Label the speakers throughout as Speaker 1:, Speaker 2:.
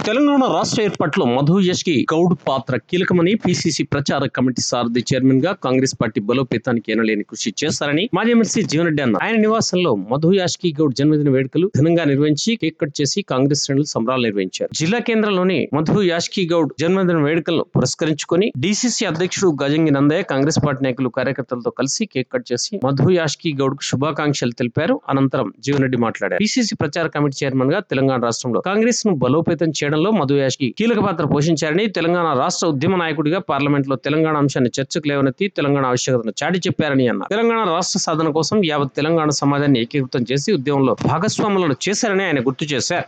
Speaker 1: తెలంగాణ రాష్ట్ర ఏర్పాటులో మధు యాష్కి గౌడ్ పాత్ర కీలకమని పిసిసి ప్రచార కమిటీ సారథి చైర్మన్ గా కాంగ్రెస్ పార్టీ బలోపేతానికి ఎనలేని కృషి చేస్తారని మాజీ ఎమ్మెల్సీ జీవన్రెడ్డి అన్నారు. ఆయన నివాసంలో మధు యాష్కి గౌడ్ జన్మదిన వేడుకలు ఘనంగా నిర్వహించి కేక్ కట్ చేసి కాంగ్రెస్ శ్రేణులు సంబరాలు నిర్వహించారు. జిల్లా కేంద్రంలోని మధు యాష్కి గౌడ్ జన్మదిన వేడుకలను పురస్కరించుకుని డిసిసి అధ్యక్షుడు గజంగి నందయ్య కాంగ్రెస్ పార్టీ నాయకులు కార్యకర్తలతో కలిసి కేక్ కట్ చేసి మధు యాష్కి గౌడ్ కు శుభాకాంక్షలు తెలిపారు. అనంతరం జీవన్రెడ్డి మాట్లాడారు. పిసిసి ప్రచార కమిటీ చైర్మన్ గా తెలంగాణ రాష్ట్రంలో కాంగ్రెస్ ను బలోపేతం చేయడంలో మధు యాష్కి కీలక పాత్ర పోషించారని, తెలంగాణ రాష్ట్ర ఉద్యమ నాయకుడిగా పార్లమెంట్ లో తెలంగాణ అంశాన్ని చర్చకు లేవనెత్తి తెలంగాణ ఆవశ్యకతను చాటి చెప్పారని అన్నారు. తెలంగాణ రాష్ట్ర సాధన కోసం యావత్ తెలంగాణ సమాజాన్ని ఏకీకృతం చేసి ఉద్యమంలో భాగస్వాములను చేశారని ఆయన గుర్తు చేశారు.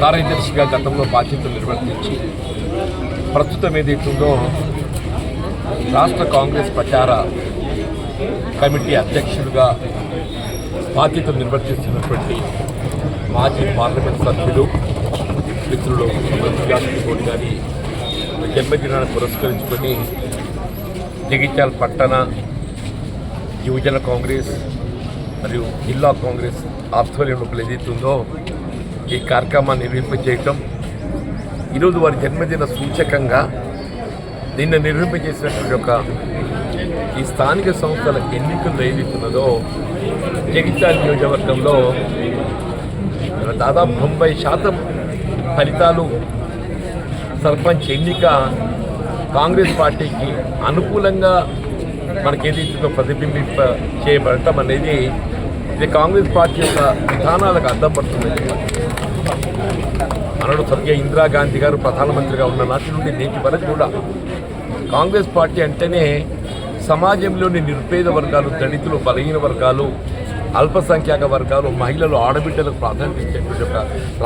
Speaker 2: కార్యదర్శిగా గతంలో బాధ్యతలు నిర్వర్తించి ప్రస్తుతం ఏదైతుందో రాష్ట్ర కాంగ్రెస్ ప్రచార కమిటీ అధ్యక్షుడిగా బాధ్యతలు నిర్వర్తిస్తున్నటువంటి మాజీ పార్లమెంట్ సభ్యులు మిత్రులు గౌడ్ గారి జన్మదినాన్ని పురస్కరించుకొని జగిత్యాల పట్టణ యువజన కాంగ్రెస్ మరియు జిల్లా కాంగ్రెస్ ఆధ్వర్యంలో ఏదైతుందో ఈ కార్యక్రమాన్ని నిర్వహింపజేయటం, ఈరోజు వారి జన్మదిన సూచకంగా దీన్ని నిర్వహింపజేసినటువంటి ఒక ఈ స్థానిక సంస్థల ఎన్నికల్లో ఏదైతున్నదో జగిత్యాల నియోజకవర్గంలో దాదాపు 90% ఫలితాలు సర్పంచ్ ఎన్నిక కాంగ్రెస్ పార్టీకి అనుకూలంగా మనకి ఏదైతే ప్రతిబింబింప చేయబడటం అనేది ఇది కాంగ్రెస్ పార్టీ యొక్క విధానాలకు అద్దం పడుతుందని అన్నాడు. స్వర్గీయ ఇందిరాగాంధీ గారు ప్రధానమంత్రిగా ఉన్న నాటి నుండి నేటి వరకు కూడా కాంగ్రెస్ పార్టీ అంటేనే సమాజంలోని నిరుపేద వర్గాలు, దళితులు, బలహీన వర్గాలు, అల్పసంఖ్యాక వర్గాలు, మహిళలు, ఆడబిడ్డలకు ప్రాధాన్యత ఇచ్చేటువంటి ఒక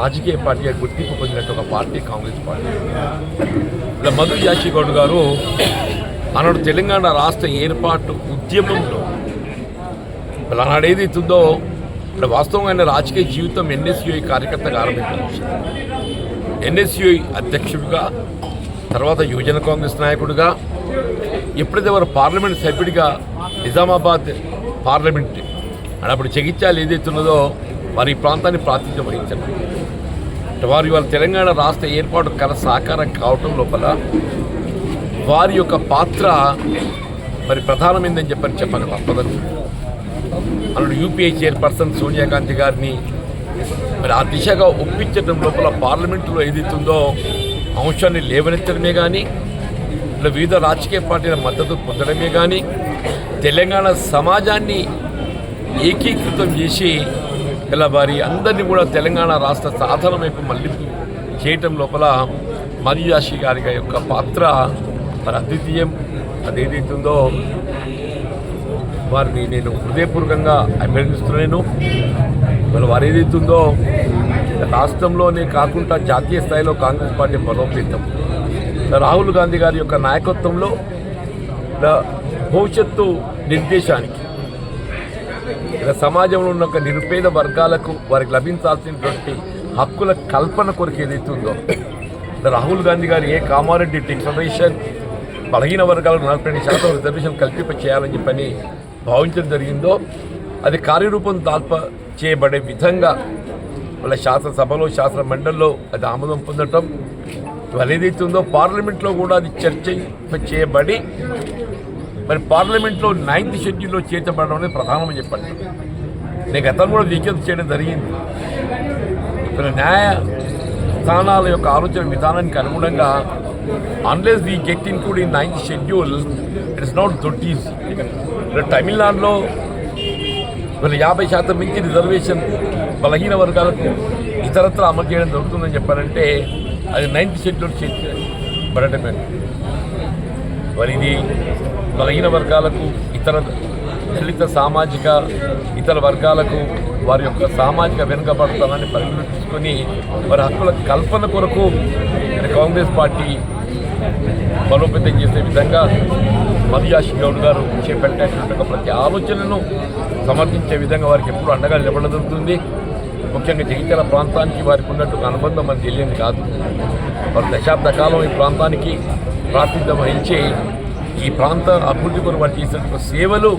Speaker 2: రాజకీయ పార్టీగా గుర్తింపు పొందినట్టు ఒక పార్టీ కాంగ్రెస్ పార్టీ. ఇలా మధు యాష్కి గౌడ్ గారు ఆనాడు తెలంగాణ రాష్ట్ర ఏర్పాటు ఉద్యమంలో ఆనాడు ఏదైతుందో ఇక్కడ వాస్తవమైన రాజకీయ జీవితం ఎన్ఎస్యుఐ కార్యకర్తగా ఆరంభించారు. ఎన్ఎస్యుఐ అధ్యక్షుడిగా, తర్వాత యువజన కాంగ్రెస్ నాయకుడిగా, ఎప్పుడైతే వారు పార్లమెంట్ సభ్యుడిగా నిజామాబాద్ పార్లమెంట్ అప్పుడు జగిత్యాల ఏదైతున్నదో వారి ఈ ప్రాంతాన్ని ప్రాతినిధ్యం వహించారు. వారు ఇవాళ తెలంగాణ రాష్ట్ర ఏర్పాటు కల సాకారం కావటం లోపల వారి యొక్క పాత్ర మరి ప్రధానమైందని చెప్పక తప్పదని అన్నాడు. యూపీఐ చైర్పర్సన్ సోనియా గాంధీ గారిని మరి ఆ దిశగా ఒప్పించడం లోపల పార్లమెంటులో ఏదైతుందో అంశాన్ని లేవనెత్తడమే కానీ, ఇలా వివిధ రాజకీయ పార్టీల మద్దతు పొందడమే కానీ, తెలంగాణ సమాజాన్ని ఏకీకృతం చేసి ఇలా వారి అందరినీ కూడా తెలంగాణ రాష్ట్ర సాధన వైపు మళ్లింపు చేయటం లోపల మధు యాష్కి గారి యొక్క పాత్ర మరి అద్వితీయం. అదేదైతుందో వారిని నేను హృదయపూర్వకంగా అభినందిస్తున్నాను. మరి వారు ఏదైతుందో రాష్ట్రంలోనే కాకుండా జాతీయ స్థాయిలో కాంగ్రెస్ పార్టీ బలోపేతం, రాహుల్ గాంధీ గారి యొక్క నాయకత్వంలో భవిష్యత్తు నిర్దేశానికి ఇలా సమాజంలో ఉన్న ఒక నిరుపేద వర్గాలకు వారికి లభించాల్సినటువంటి హక్కుల కల్పన కొరకు ఏదైతుందో రాహుల్ గాంధీ గారు కామారెడ్డి డిక్లరేషన్ బలహీన వర్గాలకు 42% రిజర్వేషన్ కల్పింప చేయాలని చెప్పని భావించడం జరిగిందో అది కార్యరూపం చేయబడే విధంగా వాళ్ళ శాసనసభలో, శాసన మండలిలో అది ఆమోదం పొందటం, ఇవాళ ఏదైతే ఉందో పార్లమెంట్లో కూడా అది చర్చ చేయబడి మరి పార్లమెంట్లో 9th షెడ్యూల్లో చేర్చబడడం అనేది ప్రధానమని చెప్పండి. నేను గతంలో కూడా విజ్ఞప్తి చేయడం జరిగింది. ఇక్కడ న్యాయ స్థానాల యొక్క ఆలోచన విధానానికి అనుగుణంగా unless we get include in 9th schedule it is not that easy. తమిళనాడులో వీళ్ళు 50% మించి రిజర్వేషన్ బలహీన వర్గాలకు ఇతరత్ర అమలు చేయడం జరుగుతుందని చెప్పారంటే అది 9th షెడ్యూల్ పడటమే. మరి ఇది బలహీన వర్గాలకు, ఇతర దళిత సామాజిక ఇతర వర్గాలకు వారి యొక్క సామాజిక వెనుకబడతామని పరిగణన తీసుకొని వారి హక్కుల కల్పన కొరకు కాంగ్రెస్ పార్టీ బలోపేతం చేసే విధంగా మధు యాష్కి గౌడ్ గారు చేపట్టేటువంటి ప్రతి ఆలోచనను సమర్థించే విధంగా వారికి ఎప్పుడు అండగా నిలబడడం జరుగుతుంది. ముఖ్యంగా జగిత్యాల ప్రాంతానికి వారికి ఉన్నట్టు అనుబంధం మనకు తెలియని కాదు. వారు దశాబ్ద కాలం ఈ ప్రాంతానికి ప్రాతినిధ్యం వహించి ఈ ప్రాంత అభివృద్ధి కొరకు వారు చేసినటువంటి సేవలు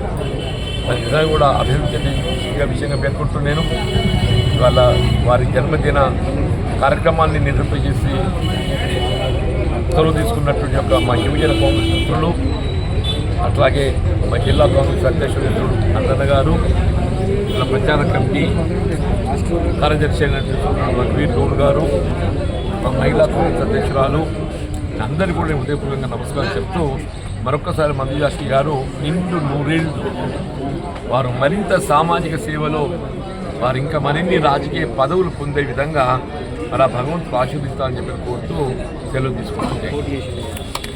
Speaker 2: మరి నిజంగా కూడా అభివృద్ధి విషయంగా పేర్కొంటున్నాను. ఇవాళ వారి జన్మదిన కార్యక్రమాన్ని నిర్వహింపజేసి ఉత్తర్వులు తీసుకున్నటువంటి యొక్క మా యువజన కాంగ్రెస్ మిత్రులు, అట్లాగే మా జిల్లా కాంగ్రెస్ అధ్యక్షుడు మిత్రుడు అన్నన్న గారు, ఇలా ప్రచార కమిటీ కార్యదర్శి అయినటువంటి రఘువీర్ గౌడ్ గారు, మా మహిళా కాంగ్రెస్ అధ్యక్షురాలు, అందరికీ కూడా హృదయపూర్వకంగా నమస్కారం చెప్తూ మరొక్కసారి మధు యాష్కి గారు నిండు నూరేళ్ళు వారు మరింత సామాజిక సేవలో వారు ఇంకా మరిన్ని రాజకీయ పదవులు పొందే విధంగా మరి ఆ భగవంతుడు ఆశీర్వదిస్తారని చెప్పి కోరుతూ సెలవు తీసుకుంటున్నాయి.